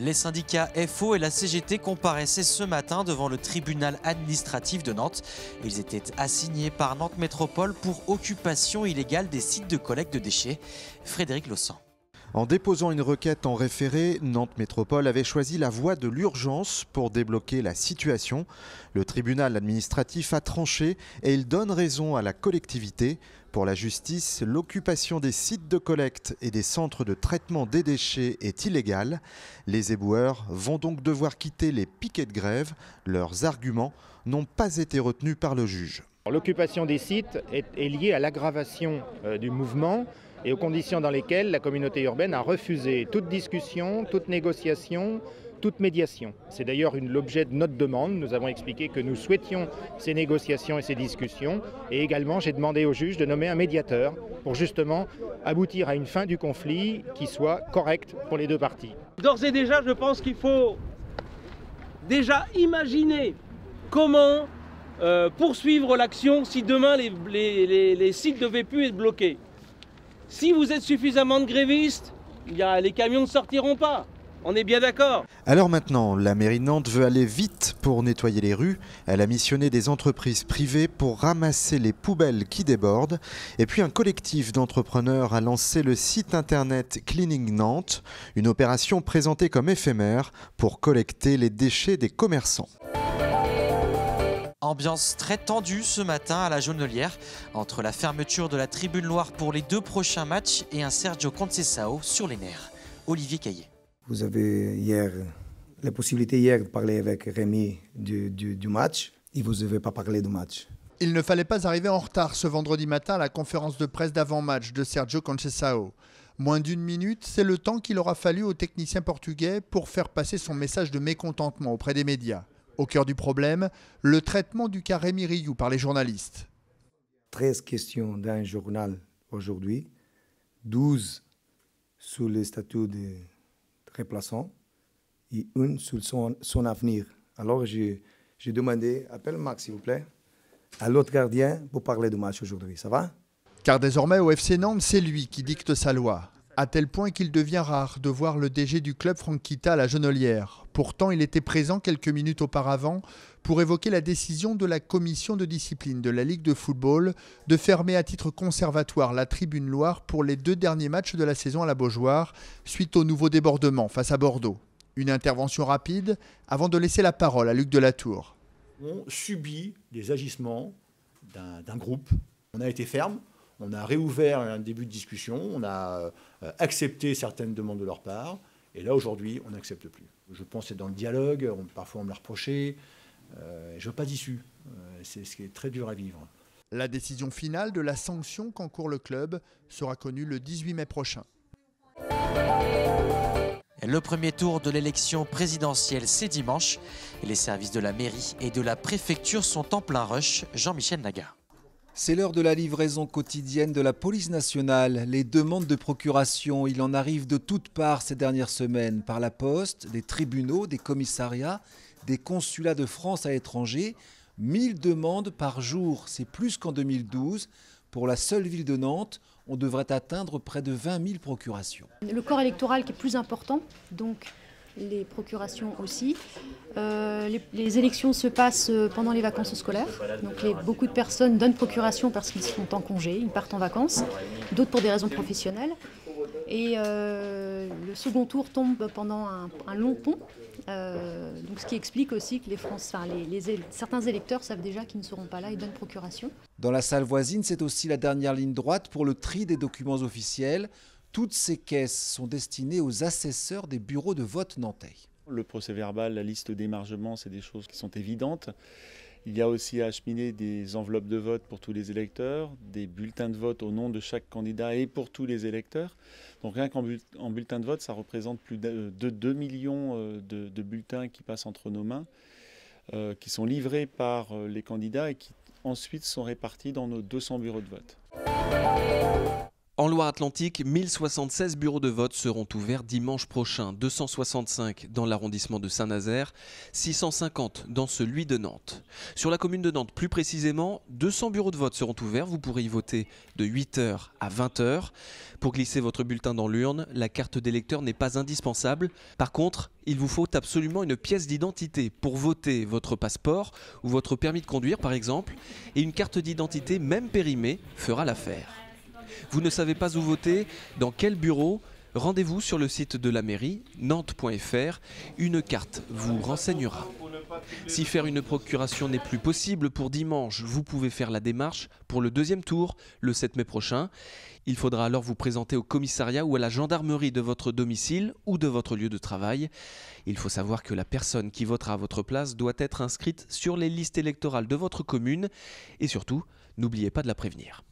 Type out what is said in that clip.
Les syndicats FO et la CGT comparaissaient ce matin devant le tribunal administratif de Nantes. Ils étaient assignés par Nantes Métropole pour occupation illégale des sites de collecte de déchets. Frédéric Lossan. En déposant une requête en référé, Nantes Métropole avait choisi la voie de l'urgence pour débloquer la situation. Le tribunal administratif a tranché et il donne raison à la collectivité. Pour la justice, l'occupation des sites de collecte et des centres de traitement des déchets est illégale. Les éboueurs vont donc devoir quitter les piquets de grève. Leurs arguments n'ont pas été retenus par le juge. L'occupation des sites est liée à l'aggravation du mouvement et aux conditions dans lesquelles la communauté urbaine a refusé toute discussion, toute négociation, toute médiation. C'est d'ailleurs l'objet de notre demande. Nous avons expliqué que nous souhaitions ces négociations et ces discussions. Et également, j'ai demandé au juge de nommer un médiateur pour justement aboutir à une fin du conflit qui soit correcte pour les deux parties. D'ores et déjà, je pense qu'il faut déjà imaginer comment poursuivre l'action si demain les sites ne devaient plus être bloqués. Si vous êtes suffisamment de grévistes, les camions ne sortiront pas. On est bien d'accord. Alors maintenant, la mairie de Nantes veut aller vite pour nettoyer les rues. Elle a missionné des entreprises privées pour ramasser les poubelles qui débordent. Et puis un collectif d'entrepreneurs a lancé le site internet Cleaning Nantes, une opération présentée comme éphémère pour collecter les déchets des commerçants. Ambiance très tendue ce matin à la Jaunelière, entre la fermeture de la Tribune Loire pour les 2 prochains matchs et un Sergio Conceição sur les nerfs. Olivier Caillé. Vous avez la possibilité hier de parler avec Rémi du match et vous n'avez pas parlé du match. Il ne fallait pas arriver en retard ce vendredi matin à la conférence de presse d'avant-match de Sergio Conceição. Moins d'1 minute, c'est le temps qu'il aura fallu au technicien portugais pour faire passer son message de mécontentement auprès des médias. Au cœur du problème, le traitement du cas Rémi Rioux par les journalistes. 13 questions d'un journal aujourd'hui, 12 sur le statut de remplaçant et une sur son avenir. Alors j'ai demandé, appelle Max s'il vous plaît, à l'autre gardien pour parler du match aujourd'hui. Ça va? Car désormais au FC Nantes, c'est lui qui dicte sa loi. À tel point qu'il devient rare de voir le DG du club Franck Kita à la Jaunelière. Pourtant, il était présent quelques minutes auparavant pour évoquer la décision de la commission de discipline de la Ligue de football de fermer à titre conservatoire la Tribune Loire pour les 2 derniers matchs de la saison à la Beaujoire, suite au nouveau débordement face à Bordeaux. Une intervention rapide avant de laisser la parole à Luc Delatour. On subit des agissements d'un groupe. On a été ferme. On a réouvert un début de discussion, on a accepté certaines demandes de leur part, et là aujourd'hui on n'accepte plus. Je pense que c'est dans le dialogue, parfois on me l'a reproché, je ne veux pas d'issue, c'est ce qui est très dur à vivre. La décision finale de la sanction qu'encourt le club sera connue le 18 mai prochain. Le premier tour de l'élection présidentielle, c'est dimanche. Les services de la mairie et de la préfecture sont en plein rush. Jean-Michel Naga. C'est l'heure de la livraison quotidienne de la police nationale. Les demandes de procuration, il en arrive de toutes parts ces dernières semaines, par la poste, des tribunaux, des commissariats, des consulats de France à l'étranger. 1000 demandes par jour, c'est plus qu'en 2012. Pour la seule ville de Nantes, on devrait atteindre près de 20 000 procurations. Le corps électoral qui est plus important, donc les procurations aussi. Les élections se passent pendant les vacances scolaires. Donc beaucoup de personnes donnent procuration parce qu'ils sont en congé, ils partent en vacances, d'autres pour des raisons professionnelles. Et le second tour tombe pendant un long pont, donc ce qui explique aussi que certains électeurs savent déjà qu'ils ne seront pas là et donnent procuration. Dans la salle voisine, c'est aussi la dernière ligne droite pour le tri des documents officiels. Toutes ces caisses sont destinées aux assesseurs des bureaux de vote nantais. Le procès-verbal, la liste d'émargement, c'est des choses qui sont évidentes. Il y a aussi à acheminer des enveloppes de vote pour tous les électeurs, des bulletins de vote au nom de chaque candidat et pour tous les électeurs. Donc rien qu'en bulletin de vote, ça représente plus de 2 millions de bulletins qui passent entre nos mains, qui sont livrés par les candidats et qui ensuite sont répartis dans nos 200 bureaux de vote. En Loire-Atlantique, 1076 bureaux de vote seront ouverts dimanche prochain, 265 dans l'arrondissement de Saint-Nazaire, 650 dans celui de Nantes. Sur la commune de Nantes, plus précisément, 200 bureaux de vote seront ouverts. Vous pourrez y voter de 8h à 20h. Pour glisser votre bulletin dans l'urne, la carte d'électeur n'est pas indispensable. Par contre, il vous faut absolument une pièce d'identité pour voter, votre passeport ou votre permis de conduire par exemple, et une carte d'identité même périmée fera l'affaire. Vous ne savez pas où voter, dans quel bureau? Rendez-vous sur le site de la mairie, nantes.fr. Une carte vous renseignera. Si faire une procuration n'est plus possible pour dimanche, vous pouvez faire la démarche pour le deuxième tour, le 7 mai prochain. Il faudra alors vous présenter au commissariat ou à la gendarmerie de votre domicile ou de votre lieu de travail. Il faut savoir que la personne qui votera à votre place doit être inscrite sur les listes électorales de votre commune. Et surtout, n'oubliez pas de la prévenir.